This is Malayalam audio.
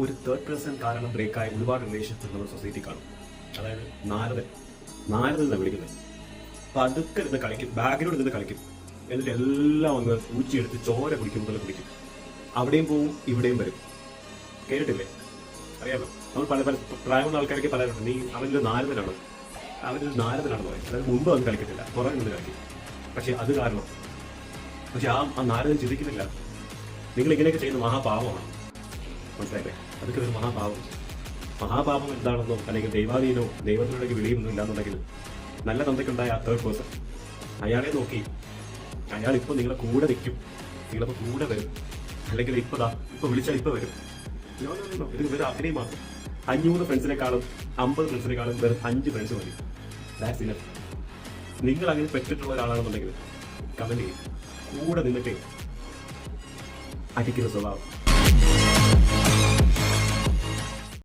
ഒരു തേർഡ് പേഴ്സൺ കാരണം ബ്രേക്കായ ഒരുപാട് റിലേഷൻസ് നമ്മുടെ സൊസൈറ്റി കാണും. അതായത് നാരദൻ എന്നാണ് വിളിക്കുന്നത്. അപ്പൊ അതൊക്കെ ഇരുന്ന് കളിക്കും, ബാക്കിലോട്ട് നിന്ന് കളിക്കും. എന്നിട്ട് എല്ലാം ഒന്ന് ഊച്ചിയെടുത്ത് ചോര കുടിക്കും പോലെ കുടിക്കും. അവിടെയും പോവും ഇവിടെയും വരും. കേട്ടിട്ടില്ലേ? അറിയാമോ? നമ്മൾ പല പല പ്രായമുള്ള ആൾക്കാരൊക്കെ പറയാറുണ്ട്, നീ അവനൊരു നാരദനാണ് പറയും. അതായത് മുമ്പ് അവൻ കളിക്കത്തില്ല, പുറകെ നിന്ന് കളിക്കും. പക്ഷെ ആ നാരദൻ ചിന്തിക്കുന്നില്ല, നിങ്ങൾ ഇങ്ങനെയൊക്കെ ചെയ്യുന്ന മഹാപാപമാണ്. മനസ്സിലായില്ലേ? അതൊക്കെ ഒരു മഹാപാപം എന്താണെന്നോ അല്ലെങ്കിൽ ദൈവാധീനോ ദൈവത്തിനോടൊക്കെ വിളിയൊന്നും ഇല്ലാന്നുണ്ടെങ്കിൽ നല്ല തന്തയ്ക്കുണ്ടായ ആ തേർഡ് പേഴ്സൺ അയാളെ നോക്കി അയാൾ ഇപ്പൊ നിങ്ങളെ കൂടെ നിൽക്കും, നിങ്ങളിപ്പോ കൂടെ വരും. അല്ലെങ്കിൽ ഇപ്പൊ വിളിച്ചാൽ ഇപ്പൊ വരും. ഇത് വെറും അഭിനയം മാത്രം. 500 ഫ്രണ്ട്സിനെക്കാളും 50 ഫ്രണ്ട്സിനെക്കാളും വെറും 5 ഫ്രണ്ട്സ് മതി. That's enough. നിങ്ങൾ അങ്ങനെ പെട്ടിട്ടുള്ള ഒരാളാണെന്നുണ്ടെങ്കിൽ കമന്റ് ചെയ്യും. കൂടെ നിന്നിട്ടേ അടിക്കുന്ന സ്വഭാവം